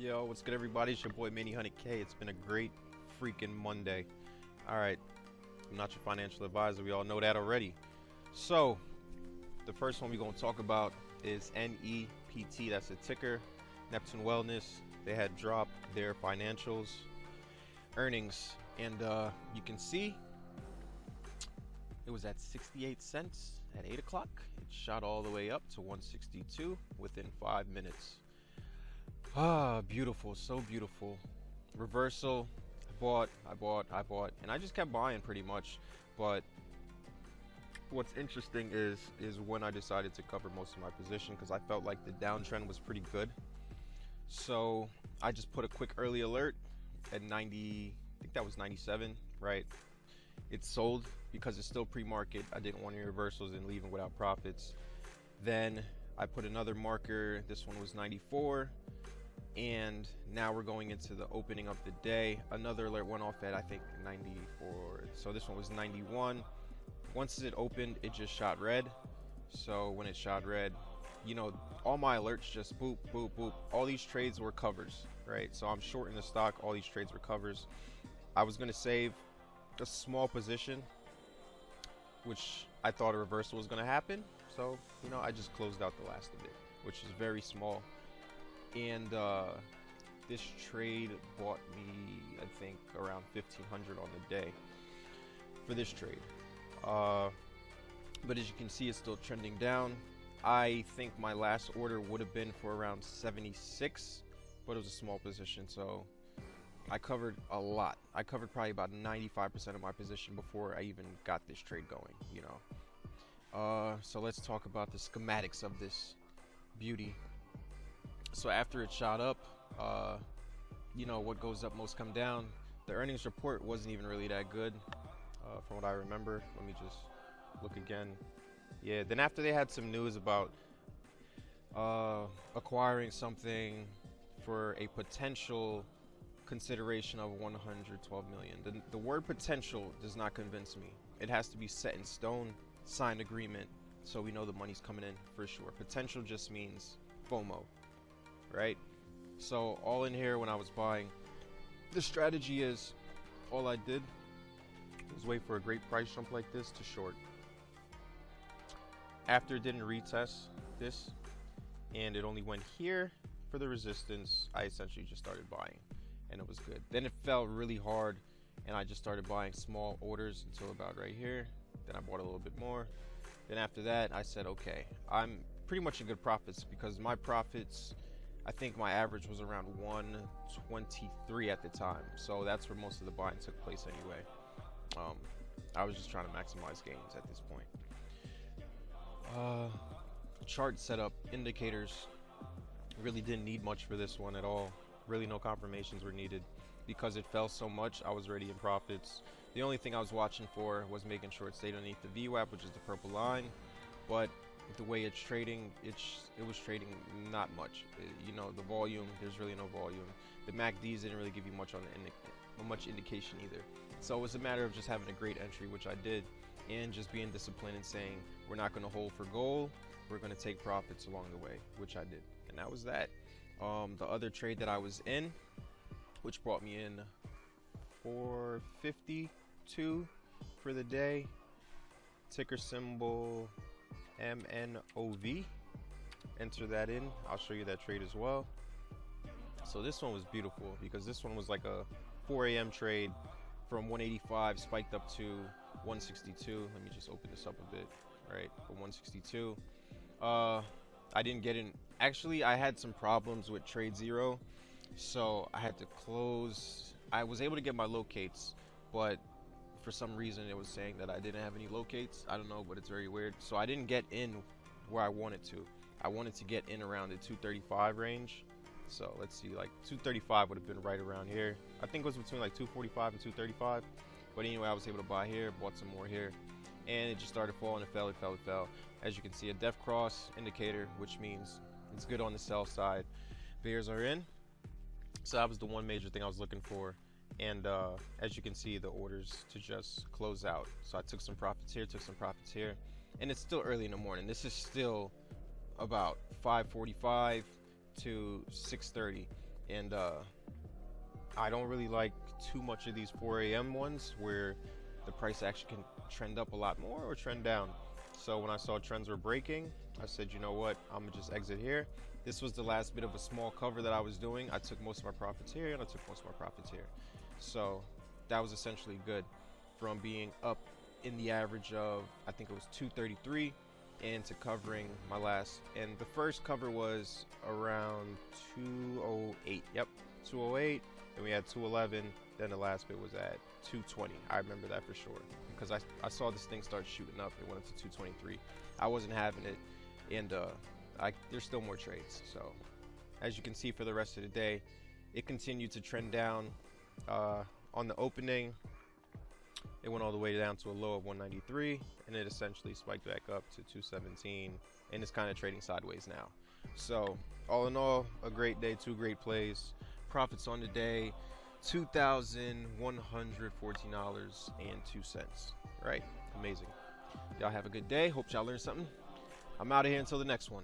Yo, what's good, everybody? It's your boy Manny 100K. It's been a great freaking Monday. All right, I'm not your financial advisor. We all know that already. So, the first one we're going to talk about is NEPT. That's a ticker. Neptune Wellness. They had dropped their financials, earnings, and you can see it was at 68 cents at 8 o'clock. It shot all the way up to 162 within 5 minutes. Ah, beautiful, so beautiful. Reversal. I bought, and I just kept buying pretty much. But what's interesting is when I decided to cover most of my position, because I felt like the downtrend was pretty good. So I just put a quick early alert at 90, I think that was 97, right? It sold because it's still pre-market. I didn't want any reversals and leaving without profits. Then I put another marker. This one was 94. And now we're going into the opening of the day. Another alert went off at, I think, 94. So this one was 91. Once it opened, it just shot red. So when it shot red, you know, all my alerts just boop, boop, boop. All these trades were covers, right? So I'm short in the stock. All these trades were covers. I was going to save a small position, which I thought a reversal was going to happen. So, you know, I just closed out the last of it, which is very small. And this trade bought me, I think, around 1,500 on the day for this trade. But as you can see, it's still trending down. I think my last order would have been for around 76, but it was a small position, so I covered a lot. I covered probably about 95% of my position before I even got this trade going, you know. So let's talk about the schematics of this beauty. So after it shot up, you know, what goes up must come down. The earnings report wasn't even really that good, from what I remember. Let me just look again. Yeah, then after they had some news about acquiring something for a potential consideration of 112 million. The word potential does not convince me. It has to be set in stone, signed agreement, so we know the money's coming in for sure. Potential just means FOMO. Right? So all in here when I was buying, the strategy is all I did was wait for a great price jump like this to short. After it didn't retest this and it only went here for the resistance, I essentially just started buying and it was good. Then it fell really hard and I just started buying small orders until about right here. Then I bought a little bit more. Then after that I said, okay, I'm pretty much in good profits because my profits, I think my average was around 123 at the time. So that's where most of the buying took place anyway. I was just trying to maximize gains at this point. Chart setup, indicators, really didn't need much for this one at all. Really no confirmations were needed. Because it fell so much, I was already in profits. The only thing I was watching for was making sure it stayed underneath the VWAP, which is the purple line. But the way it's trading, it was trading not much. You know, the volume, there's really no volume. The MACDs didn't really give you much on much indication either. So it was a matter of just having a great entry, which I did, and just being disciplined and saying we're not going to hold for goal, we're going to take profits along the way, which I did, and that was that. The other trade that I was in, which brought me in 452 for the day, ticker symbol MNOV. Enter that in. I'll show you that trade as well. So this one was beautiful because this one was like a 4 a.m. trade from 185 spiked up to 162. Let me just open this up a bit. Right, from 162. I didn't get in. Actually, I had some problems with trade zero, so I had to close. I was able to get my locates, but for some reason it was saying that I didn't have any locates. I don't know, but it's very weird. So I didn't get in where I wanted to. I wanted to get in around the 235 range. So let's see, like 235 would have been right around here. I think it was between like 245 and 235. But anyway, I was able to buy here, bought some more here, and it just started falling. It fell. As you can see, a def cross indicator, which means it's good on the sell side. Bears are in. So that was the one major thing I was looking for. And as you can see, the orders to just close out. So I took some profits here, and it's still early in the morning. This is still about 5:45 to 6:30. And I don't really like too much of these 4 a.m. ones where the price actually can trend up a lot more or trend down. So when I saw trends were breaking, I said, you know what, I'm gonna just exit here. This was the last bit of a small cover that I was doing. I took most of my profits here and I took most of my profits here. So that was essentially good, from being up in the average of, I think it was 233, and to covering my last, and the first cover was around 208. Yep, 208, and we had 211. Then the last bit was at 220. I remember that for sure, because I saw this thing start shooting up. It went up to 223. I wasn't having it, and there's still more trades. So as you can see, for the rest of the day, it continued to trend down. On the opening, it went all the way down to a low of 193, and it essentially spiked back up to 217, and it's kind of trading sideways now. So all in all, a great day, 2 great plays. Profits on the day, $2,114.02. Right, amazing. Y'all have a good day. Hope y'all learned something. I'm out of here until the next one.